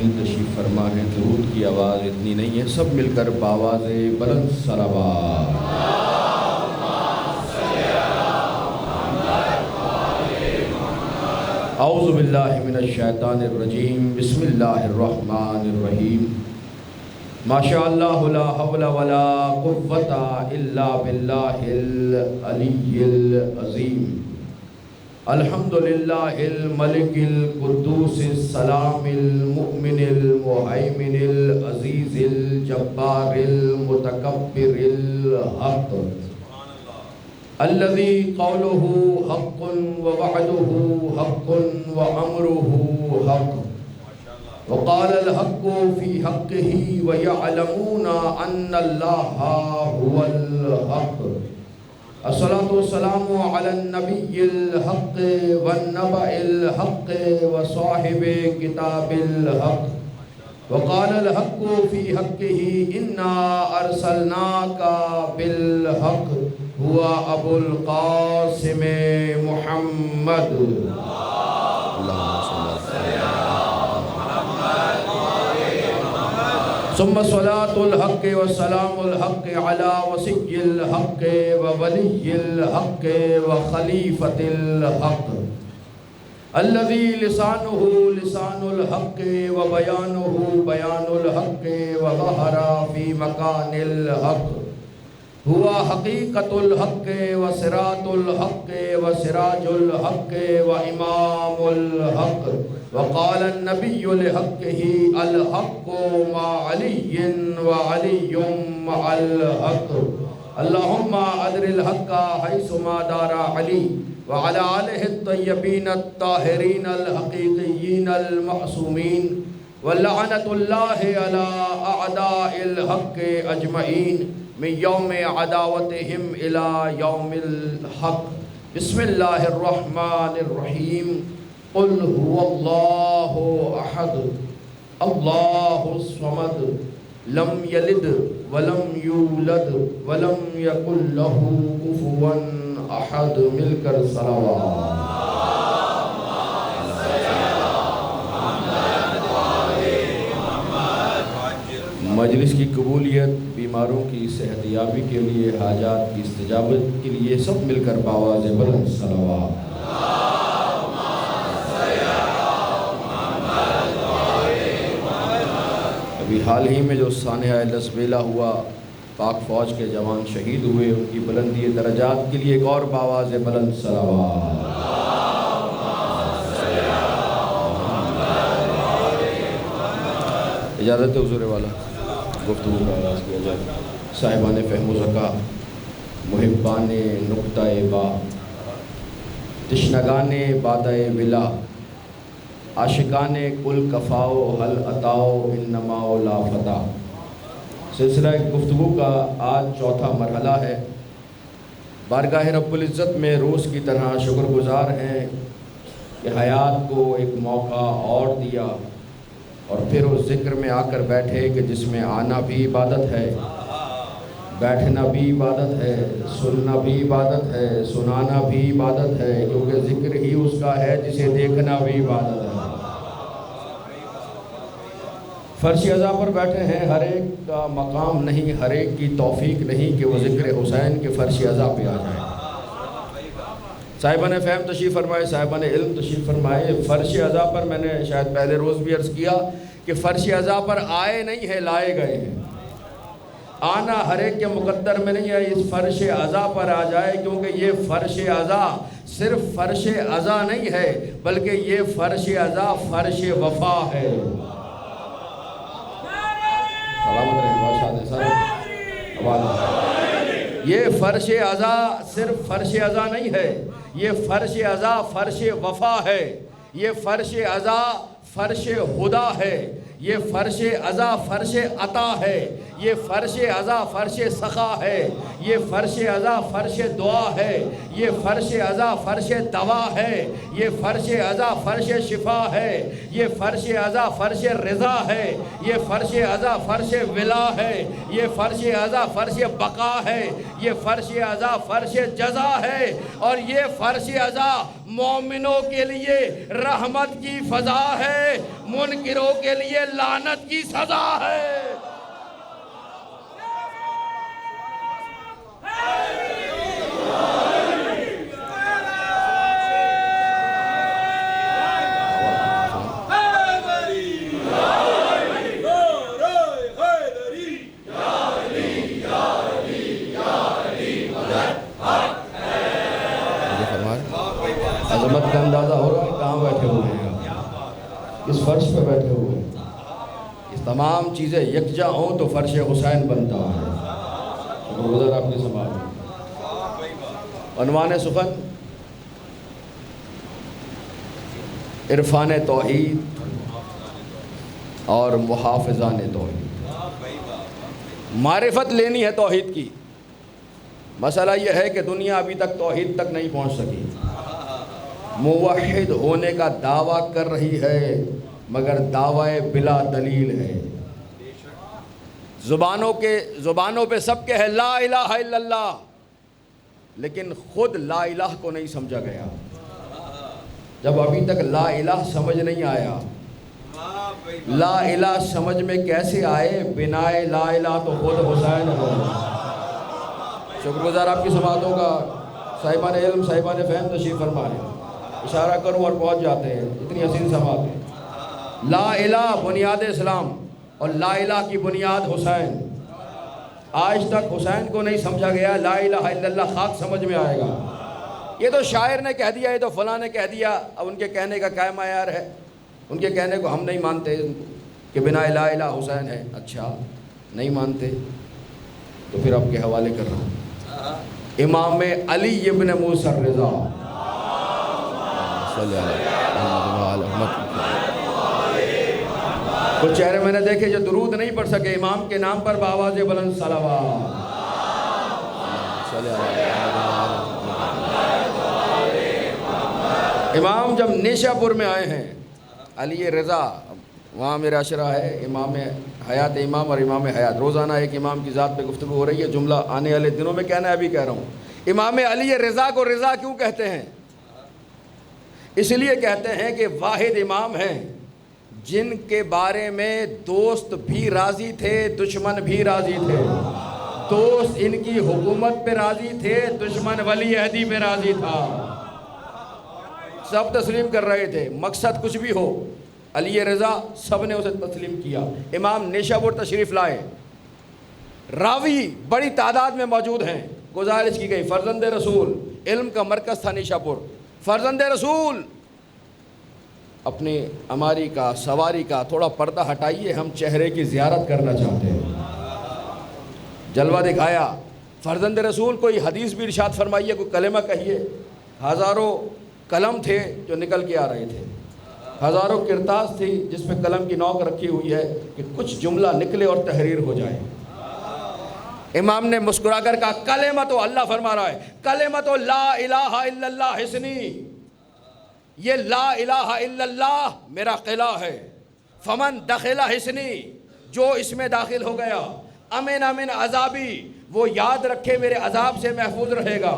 مدنی تشریف فرما ہے، درود کی آواز اتنی نہیں ہے، سب مل کر بآواز بلند صلوات۔ اعوذ باللہ من الشیطان الرجیم، بسم اللہ الرحمن الرحیم۔ ما شاء اللہ لا حول ولا قوة الا باللہ العلی العظیم۔ الحمدللہ الملک القدوس السلام المؤمن المہیمن العزیز الجبار المتکبر الحق الذي قوله حق ووعده حق وأمره حق وقال الحق في حقه ويعلمون أن الله هو الحق۔ الصلاة والسلام على النبي الحق والنبأ الحق وصاحب كتاب الحق وقال الحق في حقه إنا أرسلناك بالحق هو أبو القاسم محمد۔ ثم صلاة الحق والسلام الحق على وصي الحق وولي الحق وخليفة الحق الذي لسانه لسان الحق وبيانه بيان الحق وظهر في مكان الحق هو حقيقة الحق وصراط الحق وسراج الحق وإمام الحق وقال النبي لحقه الحق مع علي وعلي مع الحق۔ اللهم أدر الحق حيثما دار علي وعلى آله الطيبين الطاهرين الحقيقيين المعصومين ولعنة الله على أعداء الحق أجمعين من يوم عداوتهم إلى يوم الحق۔ بسم الله الرحمن الرحيم۔ قل هو الله أحد الله الصمد لم يلد ولم يولد ولم يكن له كفوا أحد۔ مل کر صلوات۔ مجلس کی قبولیت، بیماروں کی صحت یابی کے لیے، حاجات کی استجابت کے لیے سب مل کر بآواز بلند صلوات۔ ابھی حال ہی میں جو سانحہ لسبیلا ہوا، پاک فوج کے جوان شہید ہوئے، ان کی بلندی درجات کے لیے ایک اور بآواز بلند صلوات۔ اجازت ہے حضور والا گفتگو کا آغاز کیا جائے۔ صاحبان فہم و ذکا، محبان نقطہ با، تشنگان بادہ ولا، عاشقان کل کفاؤ حل عطاؤ انما لا فتح۔ سلسلہ گفتگو کا آج چوتھا مرحلہ ہے۔ بارگاہ رب العزت میں روز کی طرح شکر گزار ہیں کہ حیات کو ایک موقع اور دیا اور پھر اس ذکر میں آ کر بیٹھے کہ جس میں آنا بھی عبادت ہے، بیٹھنا بھی عبادت ہے، سننا بھی عبادت ہے، سنانا بھی عبادت ہے، کیونکہ ذکر ہی اس کا ہے جسے دیکھنا بھی عبادت ہے۔ فرش عزا پر بیٹھے ہیں، ہر ایک کا مقام نہیں، ہر ایک کی توفیق نہیں کہ وہ ذکر حسین کے فرش عزا پہ آ جائے۔ صاحبان فہم تشریف فرمائے، صاحبان علم تشریف فرمائے۔ فرش عزا پر میں نے شاید پہلے روز بھی عرض کیا کہ فرش عزا پر آئے نہیں ہے، لائے گئے ہیں۔ آنا ہر ایک کے مقدر میں نہیں ہے، اس فرش عزا پر آ جائے، کیونکہ یہ فرش عزا صرف فرش عزا نہیں ہے، بلکہ یہ فرش عزا فرش وفا ہے۔ سلامت رہے بادشاہ صاحب، یہ فرش عزا صرف فرش عزا نہیں ہے، یہ فرش عزا فرش وفا ہے، یہ فرش عزا فرش خدا ہے، یہ فرش عزا فرش عطا ہے، یہ فرش عزا فرش سخا ہے، یہ فرش عزا فرش دعا ہے، یہ فرش عزا فرش دوا ہے، یہ فرش عزا فرش شفا ہے، یہ فرش عزا فرش رضا ہے، یہ فرش عزا فرش ولا ہے، یہ فرش عزا فرش بقا ہے، یہ فرش عزا فرش جزا ہے، اور یہ فرش عزا مومنوں کے لیے رحمت کی فضا ہے، منکروں کے لیے لعنت کی سزا ہے۔ عظمت کا اندازہ ہو رہا ہے کہاں بیٹھے ہوئے ہیں؟ اس فرش پہ بیٹھے ہوئے ہیں۔ اس تمام چیزیں یکجا ہوں تو فرش حسین بنتا ہے۔ گزر آپ کی سماعت میں عنوان سخن عرفان توحید اور محافظان توحید۔ معرفت لینی ہے توحید کی۔ مسئلہ یہ ہے کہ دنیا ابھی تک توحید تک نہیں پہنچ سکی، موحد ہونے کا دعویٰ کر رہی ہے مگر دعوی بلا دلیل ہے۔ زبانوں پہ سب کے ہے لا الہ الا اللہ، لیکن خود لا الہ کو نہیں سمجھا گیا۔ جب ابھی تک لا الہ سمجھ نہیں آیا، لا الہ سمجھ میں کیسے آئے؟ بنا لا الہ تو خود حسین ہو۔ شکر گزار آپ کی سماعتوں کا۔ صاحبان علم، صاحبان فہم تشریف فرمائیں۔ اشارہ کروں اور پہنچ جاتے ہیں، اتنی حسین سماعت ہے۔ لا الہ بنیاد اسلام اور لا الہ کی بنیاد حسین۔ آج تک حسین کو نہیں سمجھا گیا، لا الہ الا اللہ خاک سمجھ میں آئے گا۔ یہ تو شاعر نے کہہ دیا، یہ تو فلاں نے کہہ دیا، اب ان کے کہنے کا کیا معیار ہے؟ ان کے کہنے کو ہم نہیں مانتے کہ بنا لا الہ حسین ہے۔ اچھا نہیں مانتے تو پھر آپ کے حوالے کر رہا ہوں امام علی ابن موسیٰ الرضا صلی اللہ علیہ وسلم۔ کچھ چہرے میں نے دیکھے جو درود نہیں پڑھ سکے، امام کے نام پر بآواز بلند صلوات صلی اللہ علیہ وسلم۔ امام جب نیشا پور میں آئے ہیں، علی رضا وہاں میرا عشرہ ہے، امام حیات امام اور امام حیات، روزانہ ایک امام کی ذات پہ گفتگو ہو رہی ہے، جملہ آنے والے دنوں میں کہنا ہے، ابھی کہہ رہا ہوں۔ امام علی رضا کو رضا کیوں کہتے ہیں؟ اس لیے کہتے ہیں کہ واحد امام ہیں جن کے بارے میں دوست بھی راضی تھے، دشمن بھی راضی تھے۔ دوست ان کی حکومت پہ راضی تھے، دشمن ولی عہدی پہ راضی تھا، سب تسلیم کر رہے تھے، مقصد کچھ بھی ہو، علی رضا سب نے اسے تسلیم کیا۔ امام نیشاپور تشریف لائے، راوی بڑی تعداد میں موجود ہیں، گزارش کی گئی، فرزند رسول، علم کا مرکز تھا نیشاپور، فرزند رسول اپنی اماری کا، سواری کا تھوڑا پردہ ہٹائیے، ہم چہرے کی زیارت کرنا چاہتے ہیں۔ جلوہ دکھایا، فرزند رسول کوئی حدیث بھی ارشاد فرمائیے، کوئی کلمہ کہیے، ہزاروں قلم تھے جو نکل کے آ رہے تھے، ہزاروں کرتاس تھی جس پہ قلم کی نوک رکھی ہوئی ہے کہ کچھ جملہ نکلے اور تحریر ہو جائے۔ امام نے مسکرا کر کہا کلمۃ، اللہ فرما رہا ہے کلمۃ لا الہ الا اللہ حسنی، یہ لا الہ الا اللہ میرا قلعہ ہے، فمن دخل حسنی، جو اس میں داخل ہو گیا، امن من عذابی، وہ یاد رکھے میرے عذاب سے محفوظ رہے گا۔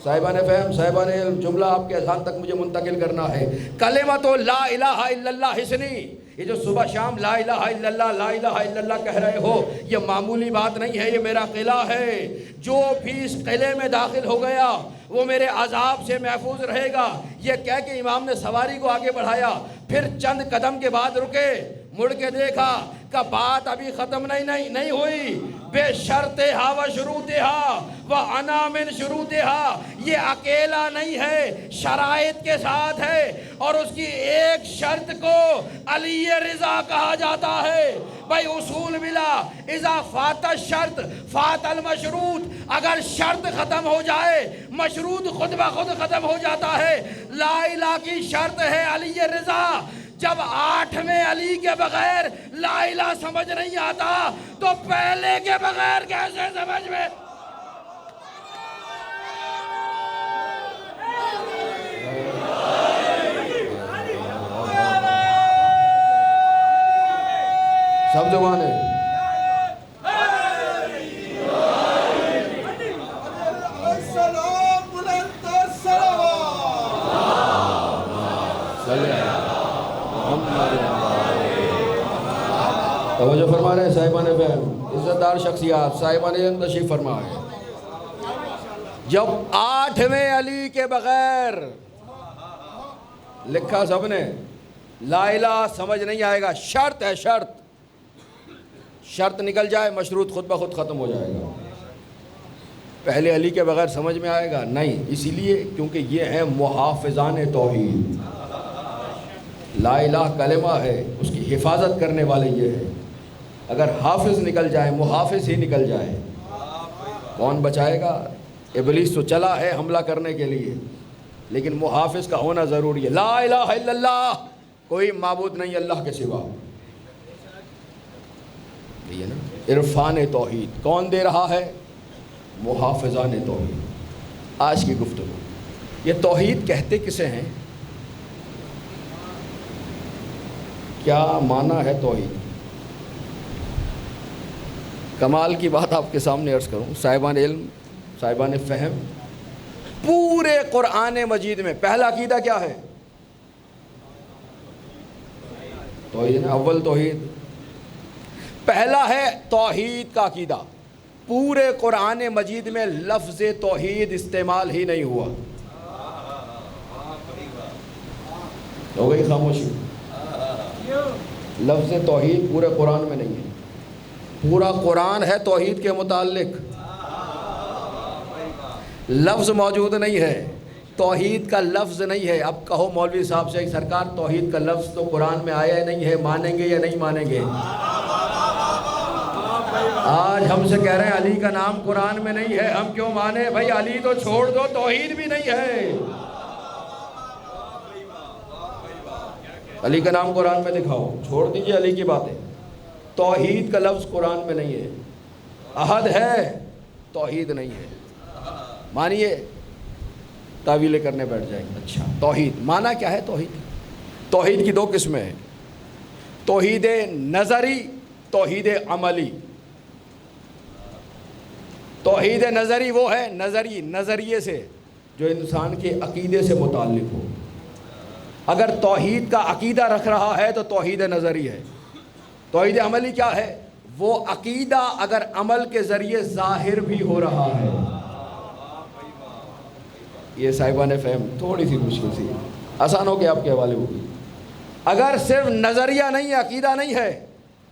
صاحبان فہم، صاحبان علم، جملہ آپ کے اذہان تک مجھے منتقل کرنا ہے۔ کلمۃ لا الہ الا اللہ حسنی، یہ جو صبح شام لا الہ الا اللہ لا الہ الا اللہ کہہ رہے ہو، یہ معمولی بات نہیں ہے، یہ میرا قلعہ ہے، جو بھی اس قلعے میں داخل ہو گیا وہ میرے عذاب سے محفوظ رہے گا۔ یہ کہہ کے امام نے سواری کو آگے بڑھایا، پھر چند قدم کے بعد رکے، مڑ کے دیکھا کہ بات ابھی ختم نہیں ہوئی، بے شرطہا و شروطہا و انا من شروطہا، یہ اکیلا نہیں ہے، شرائط کے ساتھ ہے، اور اس کی ایک شرط کو علی رضا کہا جاتا ہے۔ بھائی اصول ملا، اذا فات الشرط فات المشروط، اگر شرط ختم ہو جائے مشروط خود بخود ختم ہو جاتا ہے۔ لا الہ کی شرط ہے علی رضا، جب 8ویں علی کے بغیر لا الہ سمجھ نہیں آتا تو پہلے کے بغیر کیسے سمجھ میں؟ سب زبان ہے۔ السلام بلند السلام توجہ فرما رہے ہیں صاحبان فہم، عزت دار شخصیات، صاحبان علم تشریف فرما ہے۔ جب 8ویں علی کے بغیر لکھا سب نے لا الہ سمجھ نہیں آئے گا، شرط ہے، شرط نکل جائے مشروط خود بخود ختم ہو جائے گا۔ پہلے علی کے بغیر سمجھ میں آئے گا نہیں، اسی لیے کیونکہ یہ ہیں محافظان توحید۔ لا الہ کلمہ ہے، اس کی حفاظت کرنے والے یہ ہے۔ اگر حافظ نکل جائے، محافظ ہی نکل جائے، کون بچائے گا؟ ابلیس تو چلا ہے حملہ کرنے کے لیے، لیکن محافظ کا ہونا ضروری ہے۔ لا الہ الا اللہ، کوئی معبود نہیں اللہ کے سوا، یہ نا عرفان توحید کون دے رہا ہے؟ محافظان توحید۔ آج کی گفتگو یہ توحید کہتے کسے ہیں؟ کیا معنی ہے توحید؟ کمال کی بات آپ کے سامنے عرض کروں، صاحبان علم، صاحبان فہم، پورے قرآن مجید میں پہلا عقیدہ کیا ہے؟ توحید، اول توحید پہلا ہے، توحید کا عقیدہ۔ پورے قرآن مجید میں لفظ توحید استعمال ہی نہیں ہوا، ہو گئی خاموشی۔ لفظ توحید پورے قرآن میں نہیں ہے، پورا قرآن ہے توحید کے متعلق، لفظ موجود نہیں ہے، توحید کا لفظ نہیں ہے۔ اب کہو مولوی صاحب سے سرکار توحید کا لفظ تو قرآن میں آیا نہیں ہے، مانیں گے یا نہیں مانیں گے؟ آج ہم سے کہہ رہے ہیں علی کا نام قرآن میں نہیں ہے، ہم کیوں مانے؟ بھائی علی تو چھوڑ دو، توحید بھی نہیں ہے۔ علی کا نام قرآن میں دکھاؤ، چھوڑ دیجئے علی کی باتیں، توحید کا لفظ قرآن میں نہیں ہے۔ احد ہے، توحید نہیں ہے، مانیے تعویلیں کرنے بیٹھ جائیں گے۔ اچھا توحید معنی کیا ہے؟ توحید کی دو قسمیں ہیں، توحید نظری، توحید عملی۔ توحید نظری وہ ہے نظریے سے، جو انسان کے عقیدے سے متعلق ہو۔ اگر توحید کا عقیدہ رکھ رہا ہے تو توحید نظری ہے۔ توحید عملی کیا ہے؟ وہ عقیدہ اگر عمل کے ذریعے ظاہر بھی ہو رہا ہے۔ یہ صاحبان فہم تھوڑی سی مشکل سی، آسان ہو کے آپ کے حوالے ہوگی۔ اگر صرف نظریہ نہیں، عقیدہ نہیں ہے،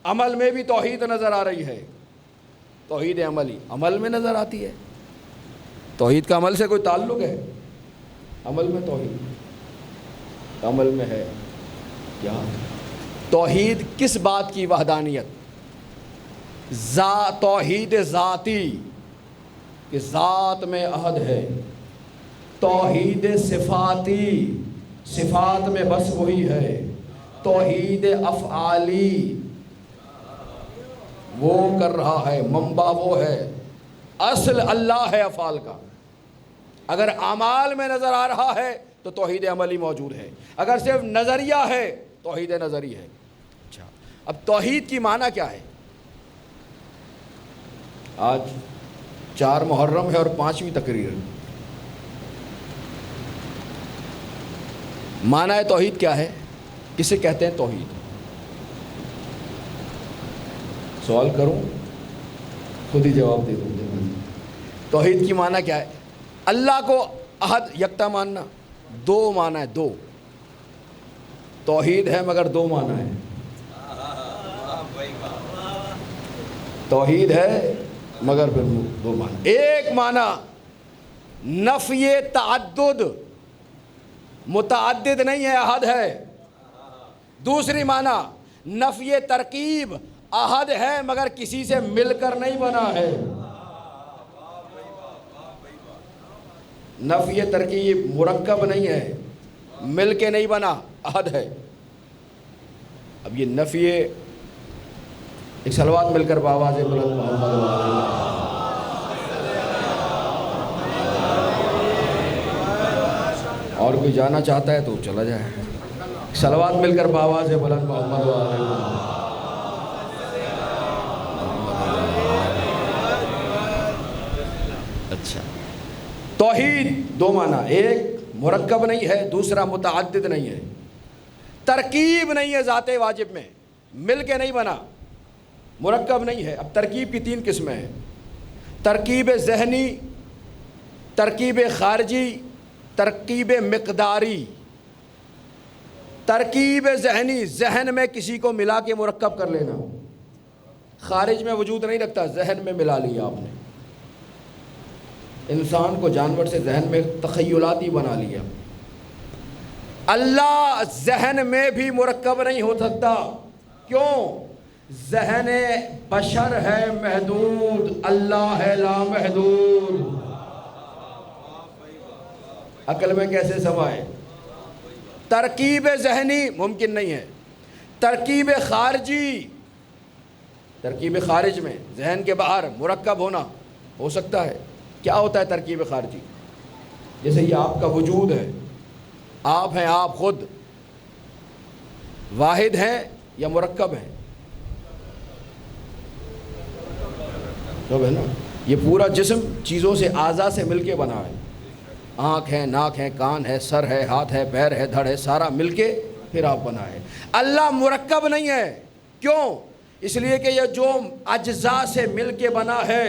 عمل میں بھی توحید نظر آ رہی ہے، توحید عملی عمل میں نظر آتی ہے۔ توحید کا عمل سے کوئی تعلق ہے؟ عمل میں توحید عمل میں ہے کیا؟ توحید کس بات کی وحدانیت؟ توحید ذاتی کہ ذات میں احد ہے، توحید صفاتی صفات میں بس وہی ہے، توحید افعالی وہ کر رہا ہے، منبع وہ ہے، اصل اللہ ہے افعال کا۔ اگر اعمال میں نظر آ رہا ہے تو توحید عملی موجود ہے، اگر صرف نظریہ ہے توحید نظری ہے۔ اچھا اب توحید کی معنی کیا ہے؟ آج 4 محرم ہے اور 5ویں تقریر۔ معنی توحید کیا ہے؟ کسے کہتے ہیں توحید؟ سوال کروں، خود ہی جواب دے دوں۔ توحید کی معنی کیا ہے؟ اللہ کو احد یکتا ماننا۔ 2 معنی ہے، 2 توحید ہے مگر 2 معنی ہے۔ توحید ہے مگر پھر 2 معنی۔ ایک معنی نفی تعدد، متعدد نہیں ہے، احد ہے۔ دوسری معنی نفی ترکیب، احد ہے مگر کسی سے مل کر نہیں بنا ہے۔ نفی ترکیب مرکب نہیں ہے، مل کے نہیں بنا، احد ہے۔ اب یہ نفی، ایک صلوات مل کر بآواز بلند محمد اور کوئی جانا چاہتا ہے تو چلا جائے، صلوات مل کر بآواز بلند محمد۔ اچھا توحید 2 معنی، ایک مرکب نہیں ہے، دوسرا متعدد نہیں ہے۔ ترکیب نہیں ہے ذات واجب میں، مل کے نہیں بنا، مرکب نہیں ہے۔ اب ترکیب کی 3 قسمیں ہیں: ترکیب ذہنی، ترکیب خارجی، ترکیب مقداری۔ ترکیب ذہنی، ذہن میں کسی کو ملا کے مرکب کر لینا، خارج میں وجود نہیں رکھتا، ذہن میں ملا لیا آپ نے، انسان کو جانور سے ذہن میں تخیلاتی بنا لیا۔ اللہ ذہن میں بھی مرکب نہیں ہو سکتا، کیوں؟ ذہن بشر ہے محدود، اللہ ہے لامحدود۔ عقل میں کیسے سمائے؟ ترکیب ذہنی ممکن نہیں ہے۔ ترکیب خارجی، ترکیب خارج میں ذہن کے باہر مرکب ہونا ہو سکتا ہے۔ کیا ہوتا ہے ترکیب خارجی؟ جیسے یہ آپ کا وجود ہے، آپ ہیں، آپ خود واحد ہیں یا مرکب ہیں؟ تو ہے نا، یہ پورا جسم چیزوں سے، اعضاء سے مل کے بنا ہے، آنکھ ہے، ناک ہے، کان ہے، سر ہے، ہاتھ ہے، پیر ہے، دھڑ ہے، سارا مل کے پھر آپ بنا ہے۔ اللہ مرکب نہیں ہے، کیوں؟ اس لیے کہ یہ جو اجزاء سے مل کے بنا ہے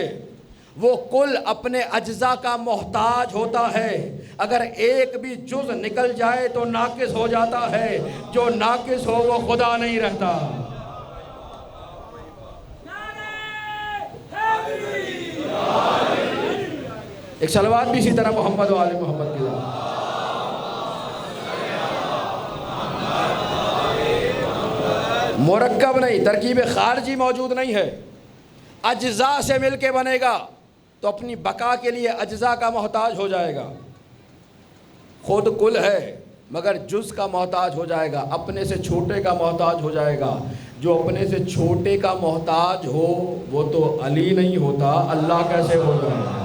وہ کل اپنے اجزاء کا محتاج ہوتا ہے، اگر ایک بھی جز نکل جائے تو ناقص ہو جاتا ہے، جو ناقص ہو وہ خدا نہیں رہتا۔ ایک صلوات بھی اسی طرح محمد و آل محمد کی ذات۔ مرکب نہیں، ترکیب خارجی موجود نہیں ہے، اجزاء سے مل کے بنے گا تو اپنی بقا کے لیے اجزاء کا محتاج ہو جائے گا، خود کل ہے مگر جز کا محتاج ہو جائے گا، اپنے سے چھوٹے کا محتاج ہو جائے گا۔ جو اپنے سے چھوٹے کا محتاج ہو وہ تو علی نہیں ہوتا، اللہ کیسے ہو جائے گا؟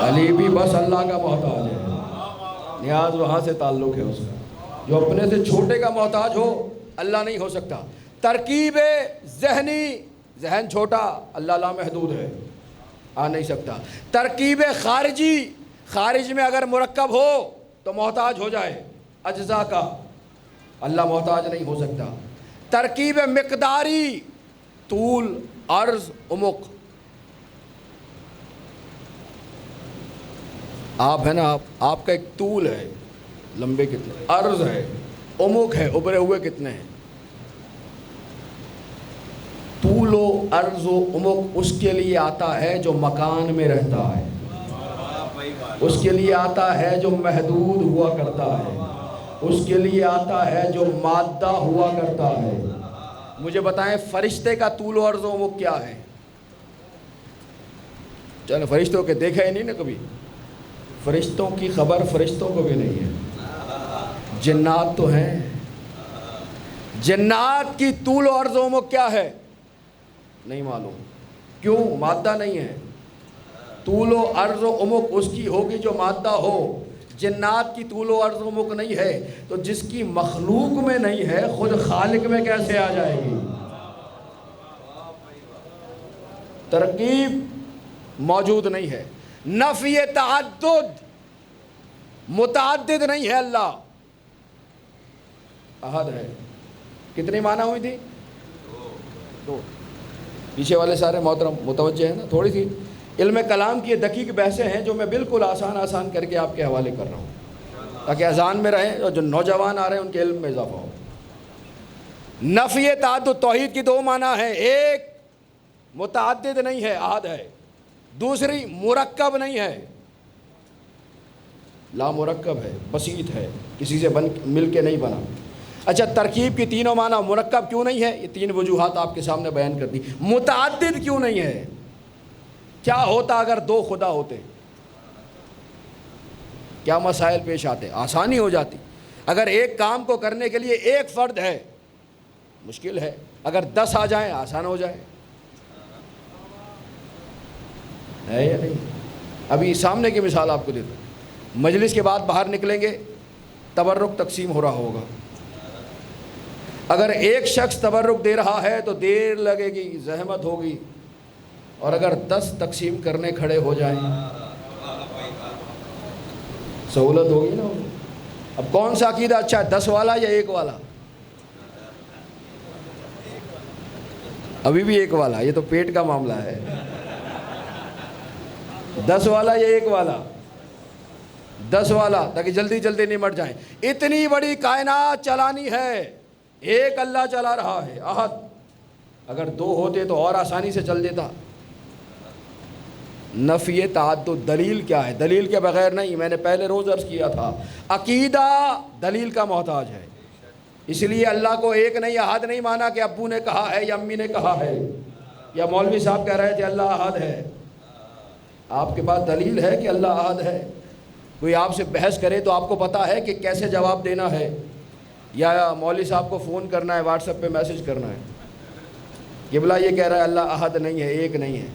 علی بھی بس اللہ کا محتاج ہے، نیاز وہاں سے تعلق ہے اس کا۔ جو اپنے سے چھوٹے کا محتاج ہو اللہ نہیں ہو سکتا۔ ترکیب ذہنی، ذہن چھوٹا، اللہ لامحدود ہے، آ نہیں سکتا۔ ترکیب خارجی، خارج میں اگر مرکب ہو تو محتاج ہو جائے اجزاء کا، اللہ محتاج نہیں ہو سکتا۔ ترکیب مقداری، طول، عرض، عمق۔ آپ ہے نا، آپ کا ایک طول ہے، لمبے کتنے، عرض ہے، عمق ہے، ابھرے ہوئے کتنے ہیں۔ طول و عرض و عمق اس کے لیے آتا ہے جو مکان میں رہتا ہے، اس کے لیے آتا ہے جو محدود ہوا کرتا ہے، اس کے لیے آتا ہے جو مادہ ہوا کرتا ہے۔ مجھے بتائیں فرشتے کا طول و عرض و عمق کیا ہے؟ چلو فرشتوں کے دیکھا ہی نہیں نا کبھی، فرشتوں کی خبر فرشتوں کو بھی نہیں ہے۔ جنات تو ہیں، جنات کی طول و عرض و عمق کیا ہے؟ نہیں معلوم، کیوں؟ مادہ نہیں ہے۔ طول و عرض و عمق اس کی ہوگی جو مادہ ہو، جنات کی طول و عرض و عمق نہیں ہے، تو جس کی مخلوق میں نہیں ہے خود خالق میں کیسے آ جائے گی؟ ترکیب موجود نہیں ہے۔ نفی تعدد، متعدد نہیں ہے، اللہ احد ہے۔ کتنی معنی ہوئی تھی؟ 2۔ پیچھے والے سارے محترم متوجہ ہیں نا؟ تھوڑی سی علم کلام کی دقیق بحثیں ہیں جو میں بالکل آسان کر کے آپ کے حوالے کر رہا ہوں تاکہ اذان میں رہیں اور جو نوجوان آ رہے ہیں ان کے علم میں اضافہ ہو۔ نفی تعدد، توحید کی 2 معنی ہیں، ایک متعدد نہیں ہے، احد ہے، دوسری مرکب نہیں ہے، لا مرکب ہے، بسیط ہے، کسی سے مل کے نہیں بنا۔ اچھا ترکیب کی 3 معنی، مرکب کیوں نہیں ہے؟ یہ 3 وجوہات آپ کے سامنے بیان کر دی۔ متعدد کیوں نہیں ہے؟ کیا ہوتا اگر 2 خدا ہوتے؟ کیا مسائل پیش آتے؟ آسانی ہو جاتی۔ اگر ایک کام کو کرنے کے لیے ایک فرد ہے مشکل ہے، اگر 10 آ جائیں آسان ہو جائے، ہے یا نہیں؟ ابھی سامنے کی مثال آپ کو دیتا ہوں، مجلس کے بعد باہر نکلیں گے، تبرک تقسیم ہو رہا ہوگا، اگر ایک شخص تبرک دے رہا ہے تو دیر لگے گی، زحمت ہوگی، اور اگر 10 تقسیم کرنے کھڑے ہو جائیں سہولت ہوگی نا۔ اب کون سا عقیدہ اچھا ہے، 10 والا یا 1 والا؟ ابھی بھی 1 والا، یہ تو پیٹ کا معاملہ ہے۔ 10 والا یا 1 والا؟ 10 والا، تاکہ جلدی جلدی نمٹ جائیں۔ اتنی بڑی کائنات چلانی ہے، ایک اللہ چلا رہا ہے، احد۔ اگر 2 ہوتے تو اور آسانی سے چل دیتا۔ نفی تعدد، دلیل کیا ہے؟ دلیل کے بغیر نہیں، میں نے پہلے روز عرض کیا تھا، عقیدہ دلیل کا محتاج ہے۔ اس لیے اللہ کو ایک نہیں، احد نہیں مانا کہ ابو نے کہا ہے یا امی نے کہا ہے یا مولوی صاحب کہہ رہے تھے اللہ احد ہے۔ آپ کے پاس دلیل ہے کہ اللہ احد ہے؟ کوئی آپ سے بحث کرے تو آپ کو پتا ہے کہ کیسے جواب دینا ہے، یا مولوی صاحب کو فون کرنا ہے، واٹس ایپ پہ میسج کرنا ہے کہ بلا یہ کہہ رہا ہے اللہ احد نہیں ہے، ایک نہیں ہے،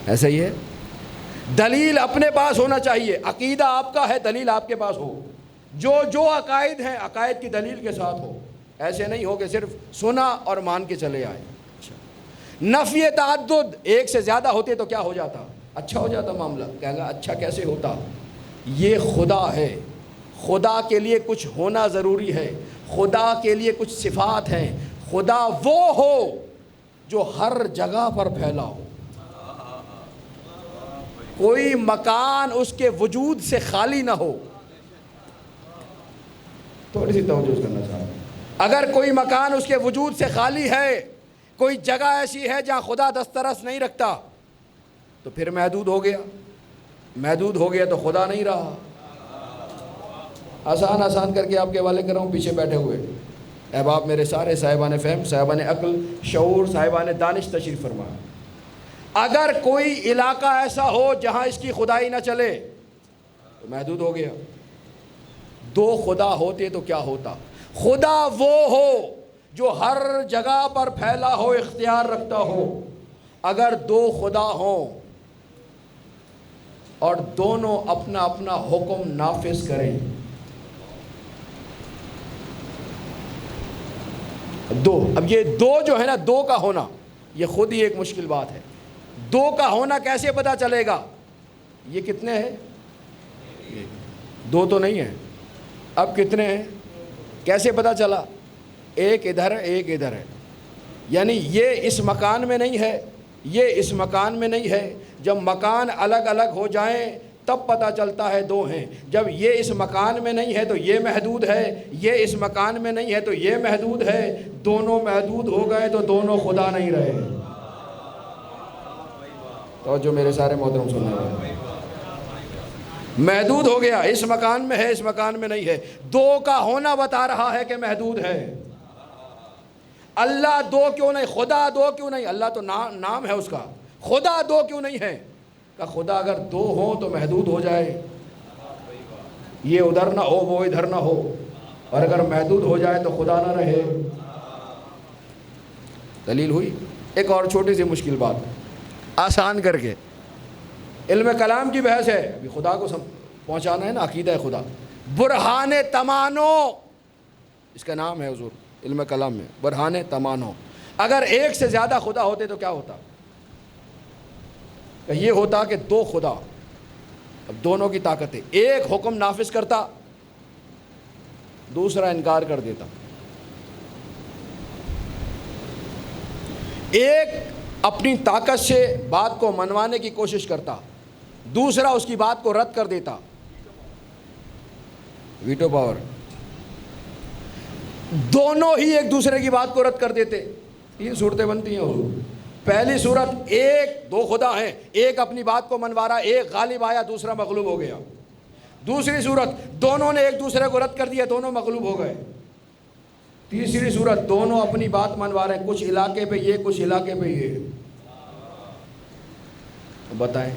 ایسا ہی ہے۔ دلیل اپنے پاس ہونا چاہیے، عقیدہ آپ کا ہے، دلیل آپ کے پاس ہو، جو عقائد ہیں عقائد کی دلیل کے ساتھ ہو، ایسے نہیں ہو کہ صرف سنا اور مان کے چلے آئے۔ نفی تعدد، ایک سے زیادہ ہوتے تو کیا ہو جاتا؟ اچھا ہو جاتا معاملہ۔ کہے گا اچھا کیسے ہوتا؟ یہ خدا ہے، خدا کے لیے کچھ ہونا ضروری ہے، خدا کے لیے کچھ صفات ہیں۔ خدا وہ ہو جو ہر جگہ پر پھیلا ہو، کوئی مکان اس کے وجود سے خالی نہ ہو۔ تھوڑی سی توجہ کرنا چاہتا ہوں، اگر کوئی مکان اس کے وجود سے خالی ہے، کوئی جگہ ایسی ہے جہاں خدا دسترس نہیں رکھتا، تو پھر محدود ہو گیا۔ محدود ہو گیا تو خدا نہیں رہا۔ آسان کر کے آپ کے حوالے کر رہا ہوں، پیچھے بیٹھے ہوئے احباب میرے سارے صاحبان فہم، صاحبان عقل، شعور، صاحبان دانش تشریف فرما۔ اگر کوئی علاقہ ایسا ہو جہاں اس کی خدائی نہ چلے تو محدود ہو گیا۔ 2 خدا ہوتے تو کیا ہوتا؟ خدا وہ ہو جو ہر جگہ پر پھیلا ہو، اختیار رکھتا ہو۔ اگر 2 خدا ہوں اور دونوں اپنا اپنا حکم نافذ کریں، 2، اب یہ 2 جو ہے نا، 2 کا ہونا یہ خود ہی ایک مشکل بات ہے۔ 2 کا ہونا کیسے پتا چلے گا؟ یہ کتنے ہیں؟ 2 تو نہیں ہے، اب کتنے ہیں؟ کیسے پتا چلا؟ ایک ادھر ہے، ایک ادھر ہے، یعنی یہ اس مکان میں نہیں ہے، یہ اس مکان میں نہیں ہے۔ جب مکان الگ الگ ہو جائیں تب پتہ چلتا ہے 2 ہیں۔ جب یہ اس مکان میں نہیں ہے تو یہ محدود ہے، یہ اس مکان میں نہیں ہے تو یہ محدود ہے۔ دونوں محدود ہو گئے تو دونوں خدا نہیں رہے۔ تو جو میرے سارے محترم سننے والے، محدود ہو گیا، اس مکان میں ہے، اس مکان میں نہیں ہے۔ 2 کا ہونا بتا رہا ہے کہ محدود ہے۔ اللہ 2 کیوں نہیں؟ خدا 2 کیوں نہیں؟ اللہ تو نام ہے اس کا، خدا 2 کیوں نہیں ہے؟ کہ خدا اگر 2 ہوں تو محدود ہو جائے، یہ ادھر نہ ہو وہ ادھر نہ ہو، اور اگر محدود ہو جائے تو خدا نہ رہے۔ دلیل ہوئی۔ ایک اور چھوٹی سی مشکل بات آسان کر کے، علم کلام کی بحث ہے، ابھی خدا کو پہنچانا ہے نا، عقیدہ خدا۔ برہان تمانو اس کا نام ہے حضور علم کلام میں، برہان تمانو۔ اگر ایک سے زیادہ خدا ہوتے تو کیا ہوتا؟ کہ یہ ہوتا کہ 2 خدا، اب دونوں کی طاقتیں، ایک حکم نافذ کرتا، دوسرا انکار کر دیتا۔ ایک اپنی طاقت سے بات کو منوانے کی کوشش کرتا، دوسرا اس کی بات کو رد کر دیتا، ویٹو پاور۔ دونوں ہی ایک دوسرے کی بات کو رد کر دیتے۔ 3 صورتیں بنتی ہیں حضور۔ پہلی صورت، ایک 2 خدا ہیں، ایک اپنی بات کو منوا رہا، ایک غالب آیا دوسرا مغلوب ہو گیا۔ دوسری صورت، دونوں نے ایک دوسرے کو رد کر دیا، دونوں مغلوب ہو گئے۔ تیسری صورت، دونوں اپنی بات منوا رہے ہیں، کچھ علاقے پہ یہ، کچھ علاقے پہ یہ۔ بتائیں،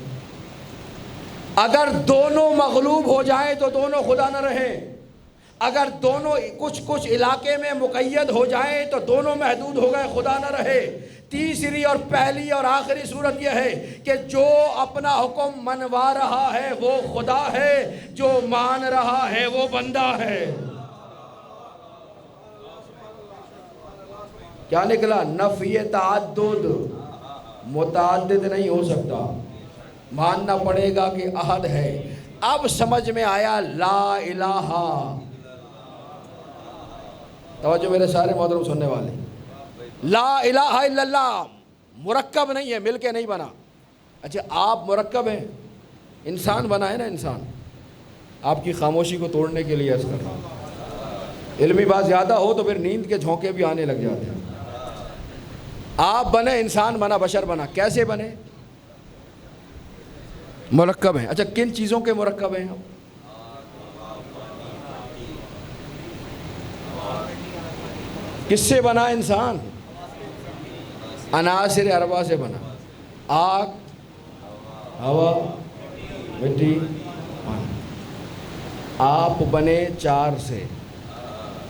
اگر دونوں مغلوب ہو جائیں تو دونوں خدا نہ رہیں، اگر دونوں کچھ علاقے میں مقید ہو جائیں تو دونوں محدود ہو گئے، خدا نہ رہے۔ تیسری اور پہلی اور آخری صورت یہ ہے کہ جو اپنا حکم منوا رہا ہے وہ خدا ہے، جو مان رہا ہے وہ بندہ ہے۔ کیا نکلا؟ نفی تعدد، متعدد نہیں ہو سکتا، ماننا پڑے گا کہ احد ہے۔ اب سمجھ میں آیا لا الہ، توجہ میرے سارے محترم سننے والے، لا الہ الا اللہ مرکب نہیں ہے، مل کے نہیں بنا۔ اچھا آپ مرکب ہیں، انسان بنا ہے نا انسان، آپ کی خاموشی کو توڑنے کے لیے عرض کر رہا ہوں، علمی بات زیادہ ہو تو پھر نیند کے جھونکے بھی آنے لگ جاتے ہیں۔ آپ بنے، انسان بنا، بشر بنا، کیسے بنے؟ مرکب ہیں۔ اچھا کن چیزوں کے مرکب ہیں؟ کس سے بنا انسان؟ عناصر اربعہ سے بنا، آگ، ہوا، مٹی، پانی۔ آپ بنے 4 سے،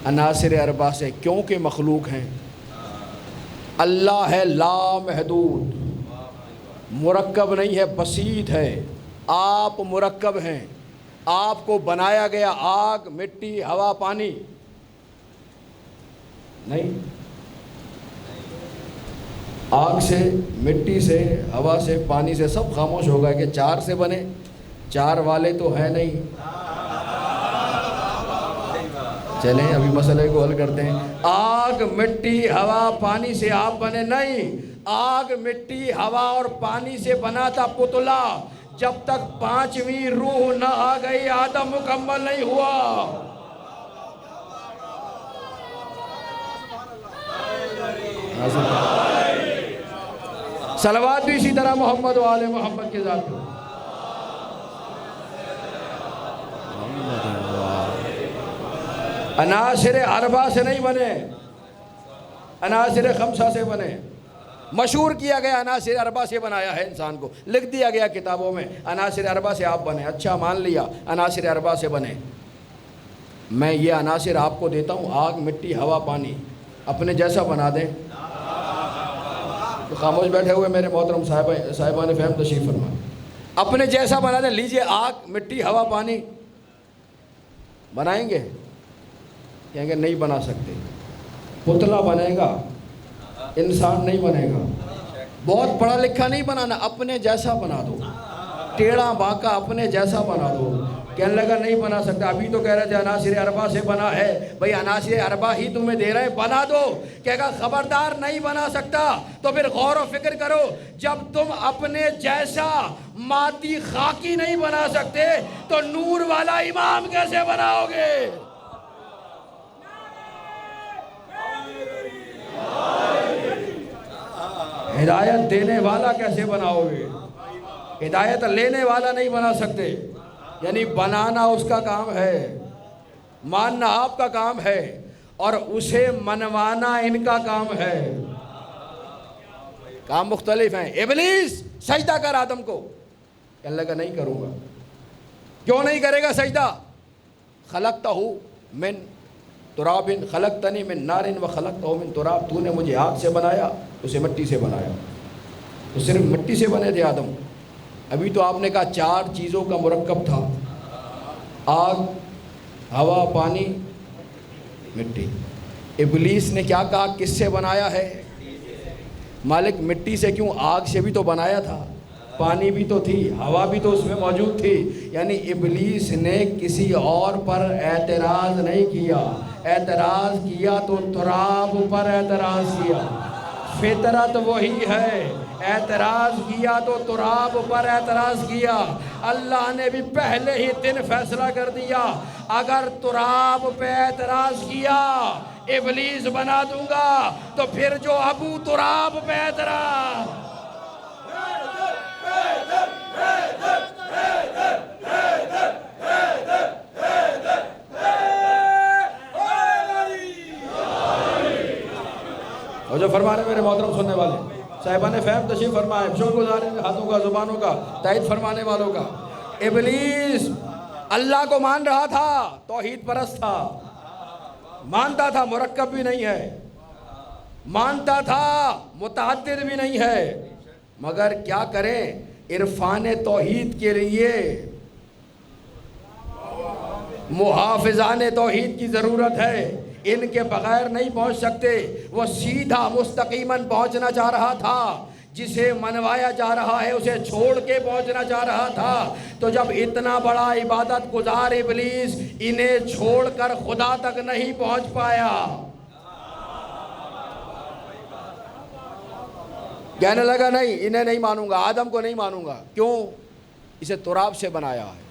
عناصر اربعہ سے، کیونکہ مخلوق ہیں۔ اللہ ہے لا محدود، مرکب نہیں ہے، بسیط ہے۔ آپ مرکب ہیں، آپ کو بنایا گیا آگ، مٹی، ہوا، پانی نہیں۔ آگ سے، مٹی سے، ہوا سے، پانی سے سب خاموش ہو گئے کہ 4 سے بنے، 4 والے تو ہے نہیں۔ چلیں ابھی مسئلے کو حل کرتے ہیں۔ آگ، مٹی، ہوا، پانی سے آپ بنے نہیں، آگ، مٹی، ہوا اور پانی سے بنا تھا پتلا۔ جب تک 5ویں روح نہ آ گئی آدم مکمل نہیں ہوا۔ صلوات بھی اسی طرح محمد و آل محمد کے ذات پہ۔ عناصر اربعہ سے نہیں بنے، عناصر خمسہ سے بنے۔ مشہور کیا گیا عناصر اربعہ سے بنایا ہے انسان کو، لکھ دیا گیا کتابوں میں عناصر اربعہ سے آپ بنے۔ اچھا مان لیا عناصر اربعہ سے بنے، میں یہ عناصر آپ کو دیتا ہوں، آگ، مٹی، ہوا، پانی، اپنے جیسا بنا دیں تو خاموش بیٹھے ہوئے میرے محترم صاحبان فہم تشریف فرمائیں، اپنے جیسا بنا دیں۔ لیجئے آگ، مٹی، ہوا، پانی بنائیں گے؟ کہیں گے نہیں بنا سکتے۔ پتلا بنے گا، انسان نہیں بنے گا۔ بہت پڑھا لکھا نہیں بنانا، اپنے جیسا بنا دو، ٹیڑھا باکا اپنے جیسا بنا دو۔ کہنے لگا نہیں بنا سکتا، ابھی تو کہہ رہے تھے عناصر اربعہ سے بنا ہے، بھئی عناصر اربعہ ہی تمہیں دے رہے ہیں، بنا دو۔ کہے گا خبردار نہیں بنا سکتا، تو پھر غور و فکر کرو، جب تم اپنے جیسا مادی خاکی نہیں بنا سکتے تو نور والا امام کیسے بناؤ گے؟ ہدایت دینے والا کیسے بناؤ گے؟ ہدایت لینے والا نہیں بنا سکتے۔ یعنی بنانا اس کا کام ہے، ماننا آپ کا کام ہے، اور اسے منوانا ان کا کام ہے۔ کام مختلف ہیں۔ ابلیس سجدہ کر آدم کو، کہنے لگا نہیں کروں گا۔ کیوں نہیں کرے گا سجدہ؟ خلقتہ من تراب خلقتنی من نار و خلقتہ من تراب، تو نے مجھے آگ سے بنایا، اسے مٹی سے بنایا۔ تو صرف مٹی سے بنے تھے آدم۔ ابھی تو آپ نے کہا 4 چیزوں کا مرکب تھا، آگ، ہوا، پانی، مٹی۔ ابلیس نے کیا کہا کس سے بنایا ہے؟ مالک مٹی سے کیوں؟ آگ سے بھی تو بنایا تھا، پانی بھی تو تھی، ہوا بھی تو اس میں موجود تھی۔ یعنی ابلیس نے کسی اور پر اعتراض نہیں کیا، اعتراض کیا تو تراب پر اعتراض کیا۔ فطرت وہی ہے، اعتراض کیا تو تراب پر اعتراض کیا۔ اللہ نے بھی پہلے ہی دن فیصلہ کر دیا، اگر تراب پہ اعتراض کیا ابلیس بنا دوں گا، تو پھر جو ابو تراب پہ اعتراض۔ اور جو فرما رہے میرے محترم سننے والے صاحبان فہم تشریف فرمائیں، شکر گزار ہیں ہاتھوں کا، زبانوں کا، تائید فرمانے والوں کا۔ ابلیس اللہ کو مان رہا تھا، توحید پرست تھا، مانتا تھا مرکب بھی نہیں ہے، مانتا تھا متعدد بھی نہیں ہے، مگر کیا کریں؟ عرفان توحید کے لیے محافظان توحید کی ضرورت ہے، ان کے بغیر نہیں پہنچ سکتے۔ وہ سیدھا مستقیماً پہنچنا چاہ رہا تھا، جسے منوایا جا رہا ہے اسے چھوڑ کے پہنچنا چاہ رہا تھا، تو جب اتنا بڑا عبادت گزار ابلیس انہیں چھوڑ کر خدا تک نہیں پہنچ پایا، کہنے لگا نہیں انہیں نہیں مانوں گا، آدم کو نہیں مانوں گا، کیوں؟ اسے تراب سے بنایا ہے،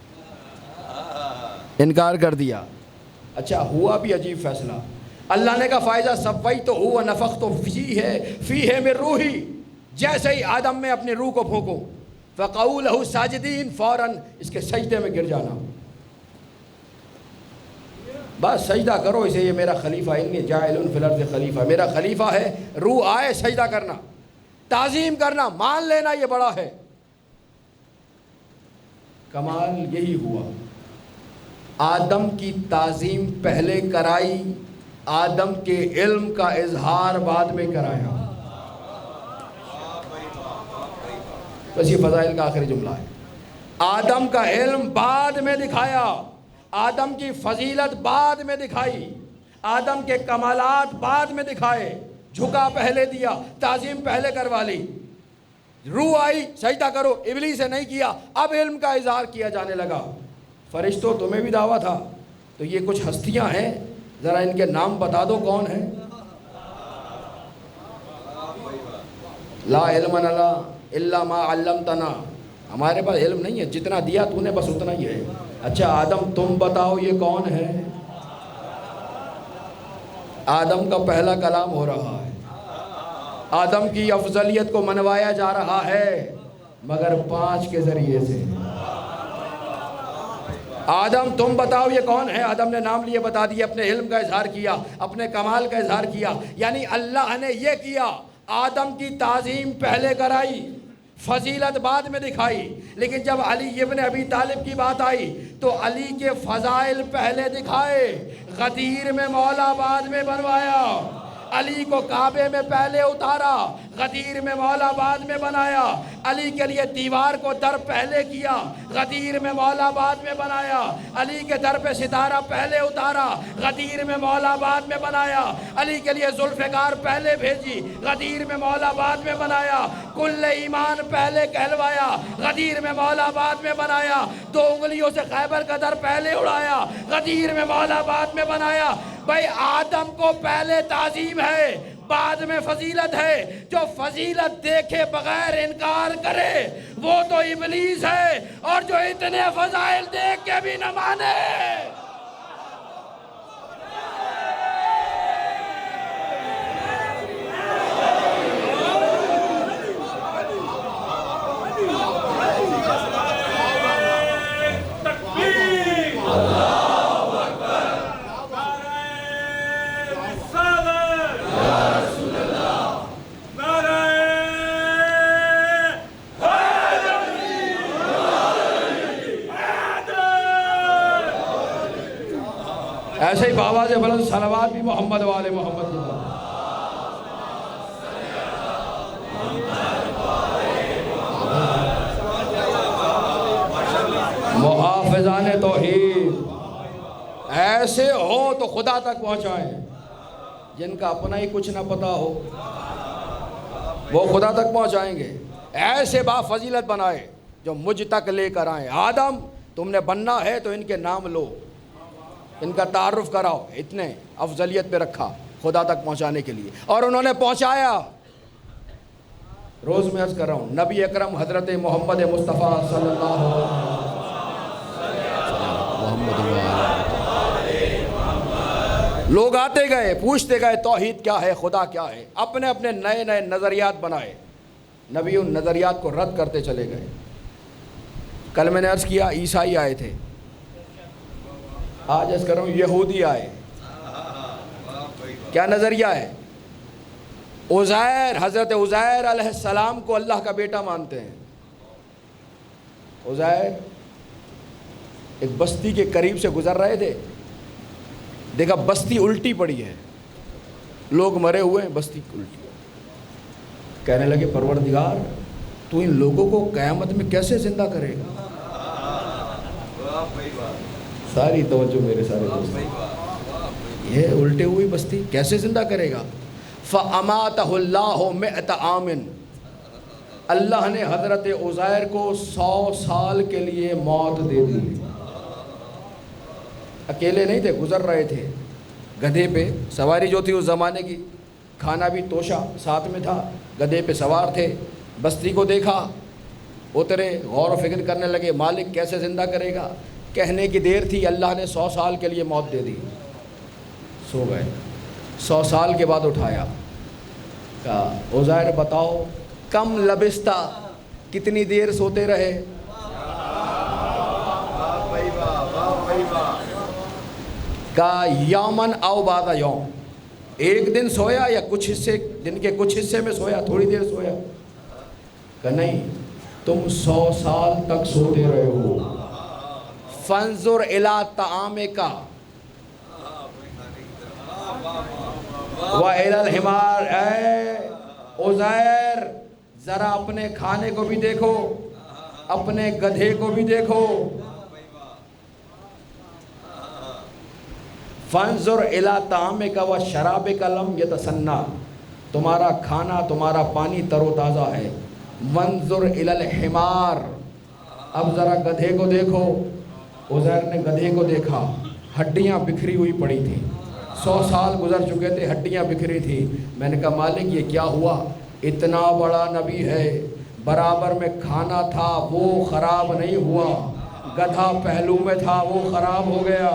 انکار کر دیا۔ اچھا ہوا بھی عجیب فیصلہ، اللہ نے کہا فائزہ سویتہ ونفخت فیہ من روحی، جیسے ہی آدم میں اپنی روح کو پھونکو فقعوا لہ ساجدین، فوراً اس کے سجدے میں گر جانا، بس سجدہ کرو اسے، یہ میرا خلیفہ، انی جاعل فی الارض خلیفہ، میرا خلیفہ ہے، روح آئے سجدہ کرنا، تعظیم کرنا، مان لینا یہ بڑا ہے۔ کمال یہی ہوا، آدم کی تعظیم پہلے کرائی، آدم کے علم کا اظہار بعد میں کرایا۔ بس یہ فضائل کا آخری جملہ ہے، آدم کا علم بعد میں دکھایا، آدم کی فضیلت بعد میں دکھائی، آدم کے کمالات بعد میں دکھائے، جھکا پہلے دیا، تعظیم پہلے کروا لی، روح آئی سجدہ کرو، ابلیس سے نہیں کیا، اب علم کا اظہار کیا جانے لگا۔ فرشتوں تمہیں بھی دعویٰ تھا، تو یہ کچھ ہستیاں ہیں، ذرا ان کے نام بتا دو کون ہیں؟ لا علم لنا الا ما علمتنا، ہمارے پاس علم نہیں ہے، جتنا دیا تو نے بس اتنا ہی ہے۔ اچھا آدم تم بتاؤ یہ کون ہے؟ آدم کا پہلا کلام ہو رہا ہے، آدم کی افضلیت کو منوایا جا رہا ہے، مگر 5 کے ذریعے سے۔ آدم تم بتاؤ یہ کون ہے؟ آدم نے نام لیے بتا دیے، اپنے علم کا اظہار کیا، اپنے کمال کا اظہار کیا، یعنی اللہ نے یہ کیا، آدم کی تعظیم پہلے کرائی، فضیلت بعد میں دکھائی، لیکن جب علی ابن ابی طالب کی بات آئی تو علی کے فضائل پہلے دکھائے، غدیر میں مولا بعد میں بنوایا، علی کو کعبے میں پہلے اتارا، غدیر میں مولا بعد میں بنایا، علی کے لیے دیوار کو در پہلے کیا، غدیر میں مولا بعد میں بنایا، علی کے در پہ ستارہ پہلے اتارا، غدیر میں مولا بعد میں بنایا، علی کے لیے ذوالفقار پہلے بھیجی، غدیر میں مولا بعد میں بنایا، کل ایمان پہلے کہلوایا، غدیر میں مولا بعد میں بنایا، 2 انگلیوں سے خیبر کا در پہلے اڑایا، غدیر میں مولا بعد میں بنایا۔ بھائی آدم کو پہلے تعظیم ہے، بعد میں فضیلت ہے، جو فضیلت دیکھے بغیر انکار کرے وہ تو ابلیس ہے، اور جو اتنے فضائل دیکھ کے بھی نہ مانے۔ ایسے ہی بآواز بلند صلوات بھی محمد والے محمد کی طرف۔ محافظان توحید ایسے ہو تو خدا تک پہنچائیں، جن کا اپنا ہی کچھ نہ پتا ہو وہ خدا تک پہنچائیں گے۔ ایسے با فضیلت بنائے جو مجھ تک لے کر آئیں۔ آدم تم نے بننا ہے تو ان کے نام لو، ان کا تعارف کراؤ، اتنے افضلیت پہ رکھا خدا تک پہنچانے کے لیے، اور انہوں نے پہنچایا۔ روز میں عرض کر رہا ہوں، نبی اکرم حضرت محمد مصطفیٰ صلی اللہ علیہ وسلم، لوگ آتے گئے پوچھتے گئے توحید کیا ہے، خدا کیا ہے، اپنے اپنے نئے نئے نظریات بنائے، نبی ان نظریات کو رد کرتے چلے گئے۔ کل میں نے عرض کیا عیسائی آئے تھے، آج عرض کر رہا ہوں یہودی آئے، کیا نظریہ ہے؟ عزیر، حضرت عزیر علیہ السلام کو اللہ کا بیٹا مانتے ہیں۔ عزیر ایک بستی کے قریب سے گزر رہے تھے، دیکھا بستی الٹی پڑی ہے، لوگ مرے ہوئے ہیں، بستی الٹی۔ کہنے لگے پروردگار تو ان لوگوں کو قیامت میں کیسے زندہ کرے گا؟ ساری توجہ میرے سارے دوست، یہ الٹے ہوئی بستی کیسے زندہ کرے گا؟ فَأَمَاتَهُ اللَّهُ مِئَةَ عَامٍ، اللہ نے حضرت عزیر کو 100 سال کے لیے موت دے دی. اکیلے نہیں تھے، گزر رہے تھے گدھے پہ. سواری جو تھی اس زمانے کی، کھانا بھی توشا ساتھ میں تھا، گدھے پہ سوار تھے. بستی کو دیکھا، اترے، غور و فکر کرنے لگے مالک کیسے زندہ کرے گا. کہنے کی دیر تھی، اللہ نے 100 سال کے لیے موت دے دی. سو گئے. 100 سال کے بعد اٹھایا، کہا عزیر بتاؤ کم لبستہ، کتنی دیر سوتے رہے؟ کہا یومن او بعد یوم، ایک دن سویا یا کچھ حصے، دن کے کچھ حصے میں سویا، تھوڑی دیر سویا؟ کہا نہیں، تم 100 سال تک سوتے رہے ہو. فانظر الی طعامک وَإِلَى الْحِمَارِ. اے عزیر ذرا اپنے کھانے کو بھی دیکھو، اپنے گدھے کو بھی دیکھو. فانظر الی طعامک وشرابک لم یتسنہ، تمہارا کھانا تمہارا پانی تر و تازہ ہے. وانظر الی الحمار، اب ذرا گدھے کو دیکھو. عزیر نے گدھے کو دیکھا، ہڈیاں بکھری ہوئی پڑی تھیں. 100 سال گزر چکے تھے، ہڈیاں بکھری تھی. میں نے کہا مالک یہ کیا ہوا؟ اتنا بڑا نبی ہے، برابر میں کھانا تھا وہ خراب نہیں ہوا، گدھا پہلو میں تھا وہ خراب ہو گیا.